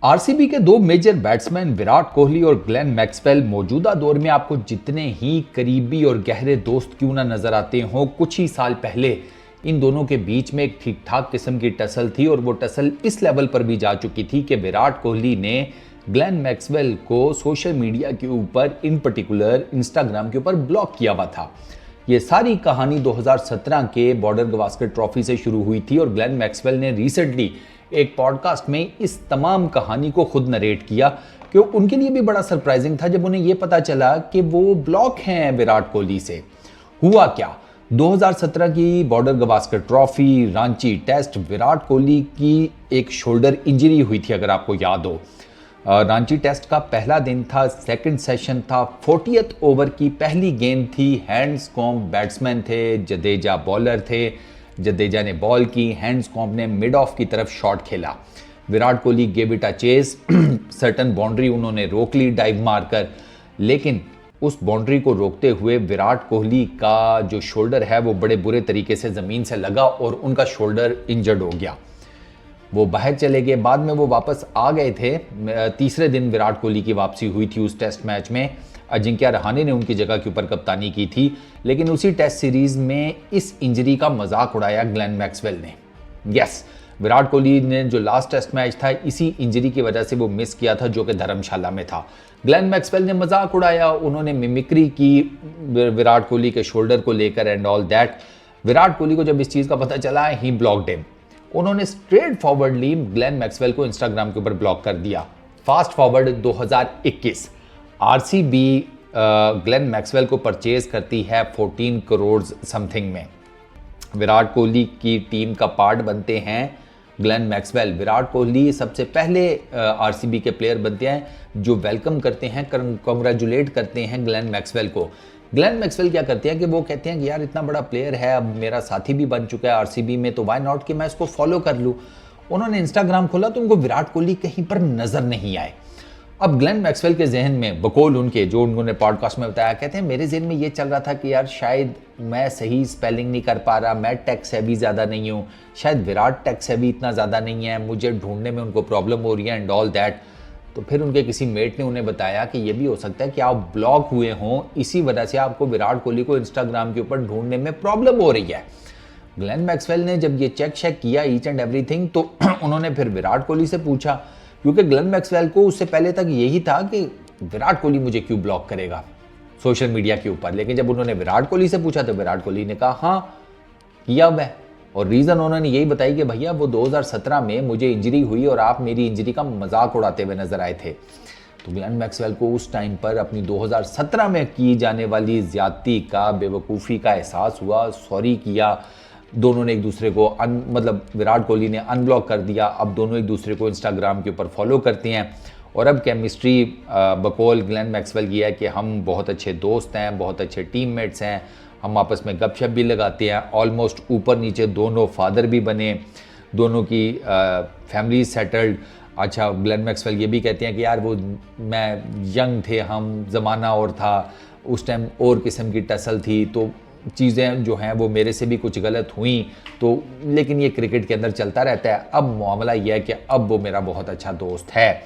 RCB के दो major batsman Virat Kohli और ग्लेन मैक्सवेल मौजूदा दौर में आपको जितने ही करीबी और गहरे दोस्त क्यों ना नजर आते हों, कुछ ही साल पहले इन दोनों के बीच में एक ठीक ठाक किस्म की टसल थी और वो टसल इस लेवल पर भी जा चुकी थी कि विराट कोहली ने ग्लेन मैक्सवेल को सोशल मीडिया के ऊपर, इन पर्टिकुलर इंस्टाग्राम के ऊपर ब्लॉक किया हुआ था। ये सारी कहानी 2017 के बॉर्डर गवास्कर ट्रॉफी से शुरू हुई थी और ग्लेन मैक्सवेल ने रिसेंटली एक पॉडकास्ट में इस तमाम कहानी को खुद नरेट किया, क्योंकि उनके लिए भी बड़ा सरप्राइजिंग था जब उन्हें यह पता चला कि वो ब्लॉक हैं विराट कोहली से। हुआ क्या, 2017 की Border Gavaskar trophy, Ranchi test, Virat Kohli की एक शोल्डर इंजरी हुई थी, अगर आपको याद हो। रांची टेस्ट का पहला दिन था, सेकंड सेशन था, 40th ओवर की पहली गेंद थी, हैंड्सकॉम्ब बैट्समैन थे, जडेजा बॉलर थे। जडेजा ने बॉल की, हैंड्सकॉम्ब ने मिड ऑफ की तरफ शॉट खेला, Virat Kohli gave it a chase, certain boundary उन्होंने रोक ली डाइव मारकर, लेकिन उस बाउंड्री को रोकते हुए विराट कोहली का जो शोल्डर है वो बड़े बुरे तरीके से ज़मीन से लगा और उनका शोल्डर इंजर्ड हो गया। वो बाहर चले गए, बाद में वो वापस आ गए थे। तीसरे दिन विराट कोहली की वापसी हुई थी उस टेस्ट मैच में, अजिंक्य रहाणे ने उनकी जगह के ऊपर कप्तानी की थी, लेकिन उसी टेस्ट सीरीज में इस इंजरी का मजाक उड़ाया ग्लेन मैक्सवेल ने। यस, विराट कोहली ने जो लास्ट टेस्ट मैच था इसी इंजरी की वजह से वो मिस किया था, जो कि धर्मशाला में था। ग्लेन मैक्सवेल ने मजाक उड़ाया, उन्होंने मिमिक्री की विराट कोहली के शोल्डर को लेकर and all that. Virat Kohli को जब इस चीज़ का पता चला, ही ब्लॉक्ड हिम। उन्होंने स्ट्रेट फॉरवर्डली ग्लेन मैक्सवेल को इंस्टाग्राम के ऊपर ब्लॉक कर दिया। Fast forward 2021, RCB Glenn Maxwell को परचेज करती है 14 करोड़ समथिंग में। विराट कोहली की टीम का पार्ट बनते हैं ग्लेन मैक्सवेल। विराट कोहली सबसे पहले आरसीबी के प्लेयर बनते हैं जो वेलकम करते हैं, कॉन्ग्रेचुलेट करते हैं ग्लेन मैक्सवेल को। ग्लेन मैक्सवेल क्या करते हैं कि वो कहते हैं कि यार इतना बड़ा प्लेयर है, अब मेरा साथी भी बन चुका है आरसीबी में, तो व्हाई नॉट कि मैं इसको फॉलो कर लूँ। उन्होंने इंस्टाग्राम खोला तो उनको विराट कोहली कहीं पर नजर नहीं आए। अब ग्लेन मैक्सवेल के जहन में, बकौल उनके, जो उन्होंने पॉडकास्ट में बताया, कहते हैं मेरे जहन में ये चल रहा था कि यार शायद मैं सही स्पेलिंग नहीं कर पा रहा, मैं टेक सेवी ज़्यादा नहीं हूँ, शायद विराट टेक सेवी इतना ज़्यादा नहीं है, मुझे ढूंढने में उनको प्रॉब्लम हो रही है एंड ऑल दैट। तो फिर उनके किसी मेट ने उन्हें बताया कि ये भी हो सकता है कि आप ब्लॉक हुए हों, इसी वजह से आपको विराट कोहली को इंस्टाग्राम के ऊपर ढूंढने में प्रॉब्लम हो रही है। ग्लेन मैक्सवेल ने जब ये चेक किया ईच एंड एवरीथिंग, तो उन्होंने फिर विराट कोहली से पूछा, क्योंकि ग्लेन मैक्सवेल को उससे पहले तक यही था कि विराट कोहली मुझे क्यों ब्लॉक करेगा सोशल मीडिया के ऊपर। लेकिन जब उन्होंने विराट कोहली से पूछा तो विराट कोहली ने कहा हाँ किया हुआ है, और रीज़न उन्होंने यही बताई कि भैया वो 2017 में मुझे इंजरी हुई और आप मेरी इंजरी का मजाक उड़ाते हुए नजर आए थे। तो ग्लेन मैक्सवेल को उस टाइम पर अपनी 2017 में की जाने वाली ज्यादती का, बेवकूफ़ी का एहसास हुआ, सॉरी किया। दोनों ने एक दूसरे को मतलब विराट कोहली ने अनब्लॉक कर दिया। अब दोनों एक दूसरे को इंस्टाग्राम के ऊपर फॉलो करते हैं और अब केमिस्ट्री बकौल ग्लेन मैक्सवेल की है कि हम बहुत अच्छे दोस्त हैं, बहुत अच्छे टीममेट्स हैं, हम आपस में गपशप भी लगाते हैं, ऑलमोस्ट ऊपर नीचे दोनों फादर भी बने, दोनों की फैमिली सेटल्ड। अच्छा, ग्लेन मैक्सवेल ये भी कहते हैं कि यार वो मैं यंग थे हम, ज़माना और था, उस टाइम और किस्म की टसल थी, तो चीज़ें जो हैं वो मेरे से भी कुछ गलत हुई, तो लेकिन ये क्रिकेट के अंदर चलता रहता है। अब मामला ये है कि अब वो मेरा बहुत अच्छा दोस्त है।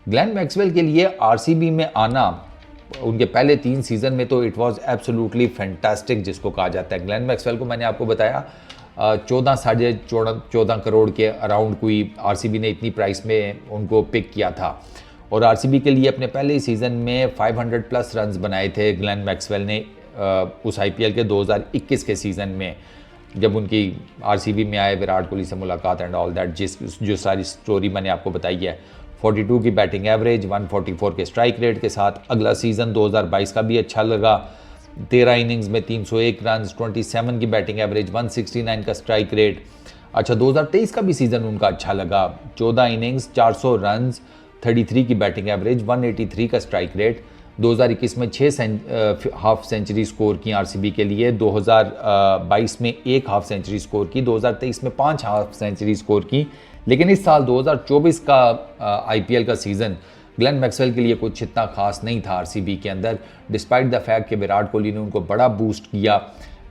ग्लेन मैक्सवेल के लिए आरसीबी में आना उनके पहले 3 सीज़न में तो इट वाज एब्सोल्युटली फैंटास्टिक, जिसको कहा जाता है। ग्लेन मैक्सवेल को मैंने आपको बताया 14 करोड़ के अराउंड कोई आरसीबी ने इतनी प्राइस में उनको पिक किया था, और आरसीबी के लिए अपने पहले ही सीज़न में 500 प्लस रन्स बनाए थे ग्लेन मैक्सवेल ने उस आईपीएल के 2021 के सीज़न में, जब उनकी आरसीबी में आए, विराट कोहली से मुलाकात एंड ऑल दैट, जो सारी स्टोरी मैंने आपको बताई है। 42 की बैटिंग एवरेज, 144 के स्ट्राइक रेट के साथ। अगला सीज़न 2022 का भी अच्छा लगा, 13 इनिंग्स में 301 रन, 27 की बैटिंग एवरेज, 169 का स्ट्राइक रेट। अच्छा, 2023 का भी सीज़न उनका अच्छा लगा, 14 इनिंग्स, 400 रन, 33 की बैटिंग एवरेज, 183 का स्ट्राइक रेट। 2021 में 6 हाफ सेंचुरी स्कोर की आरसीबी के लिए, 2022 में 1 हाफ सेंचुरी स्कोर की, 2023 में 5 हाफ सेंचुरी स्कोर की। लेकिन इस साल 2024 का आईपीएल का सीज़न ग्लेन मैक्सवेल के लिए कुछ इतना खास नहीं था आरसीबी के अंदर, डिस्पाइट द फैक्ट कि विराट कोहली ने उनको बड़ा बूस्ट किया।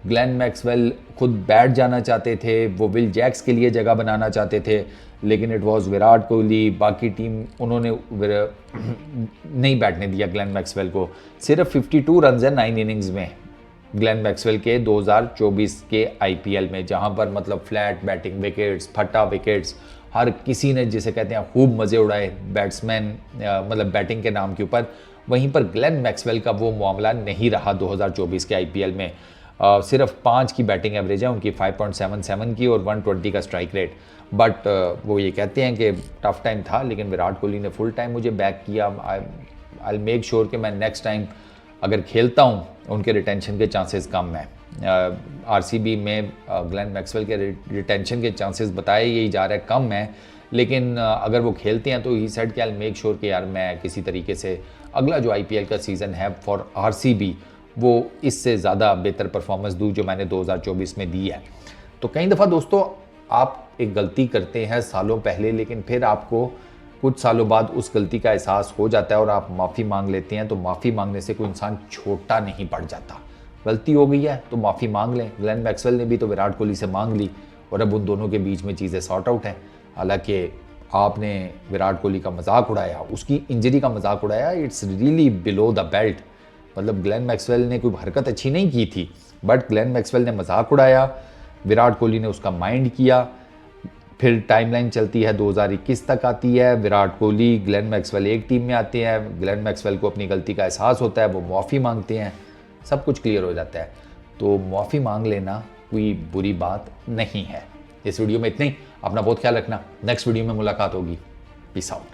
ग्लेन मैक्सवेल खुद बैठ जाना चाहते थे, वो विल जैक्स के लिए जगह बनाना चाहते थे, लेकिन इट वाज विराट कोहली, बाकी टीम, उन्होंने नहीं बैठने दिया ग्लेन मैक्सवेल को। सिर्फ 52 रन है 9 इनिंग्स में ग्लेन मैक्सवेल के 2024 के आईपीएल में, जहां पर मतलब फ्लैट बैटिंग, विकेट्स, फटा विकेट्स, हर किसी ने जिसे कहते हैं खूब मज़े उड़ाए बैट्समैन, मतलब बैटिंग के नाम के ऊपर। वहीं पर ग्लेन मैक्सवेल का वो मामला नहीं रहा 2024 के आईपीएल में। सिर्फ 5 की बैटिंग एवरेज है उनकी, 5.77 की, और 120 का स्ट्राइक रेट। बट वो ये कहते हैं कि टफ टाइम था, लेकिन विराट कोहली ने फुल टाइम मुझे बैक किया। आई मेक श्योर कि मैं नेक्स्ट टाइम अगर खेलता हूँ, उनके रिटेंशन के चांसेस कम हैं। आरसीबी में ग्लेन मैक्सवेल के रिटेंशन के चांसेस बताए यही जा रहा है कम है, लेकिन अगर वो खेलते हैं तो ही सेड कि आई मेक श्योर कि यार मैं किसी तरीके से अगला जो आईपीएल का सीज़न है फॉर आरसीबी, वो इससे ज़्यादा बेहतर परफॉर्मेंस दूँ जो मैंने 2024 में दी है। तो कई दफ़ा दोस्तों आप एक गलती करते हैं सालों पहले, लेकिन फिर आपको कुछ सालों बाद उस गलती का एहसास हो जाता है और आप माफ़ी मांग लेते हैं। तो माफ़ी मांगने से कोई इंसान छोटा नहीं पड़ जाता। गलती हो गई है तो माफ़ी मांग लें। ग्लेन मैक्सवेल ने भी तो विराट कोहली से मांग ली और अब उन दोनों के बीच में चीज़ें सॉर्ट आउट हैं। हालांकि आपने विराट कोहली का मजाक उड़ाया, उसकी इंजरी का मजाक उड़ाया, it's really below the belt. मतलब ग्लेन मैक्सवेल ने कोई हरकत अच्छी नहीं की थी, बट ग्लेन मैक्सवेल ने मजाक उड़ाया, विराट कोहली ने उसका माइंड किया। फिर टाइमलाइन चलती है 2021 तक आती है, विराट कोहली, ग्लेन मैक्सवेल एक टीम में आते हैं, ग्लेन मैक्सवेल को अपनी गलती का एहसास होता है, वो माफ़ी मांगते हैं, सब कुछ क्लियर हो जाता है। तो माफ़ी मांग लेना कोई बुरी बात नहीं है। इस वीडियो में इतना ही। अपना बहुत ख्याल रखना। नेक्स्ट वीडियो में मुलाकात होगी। Peace out.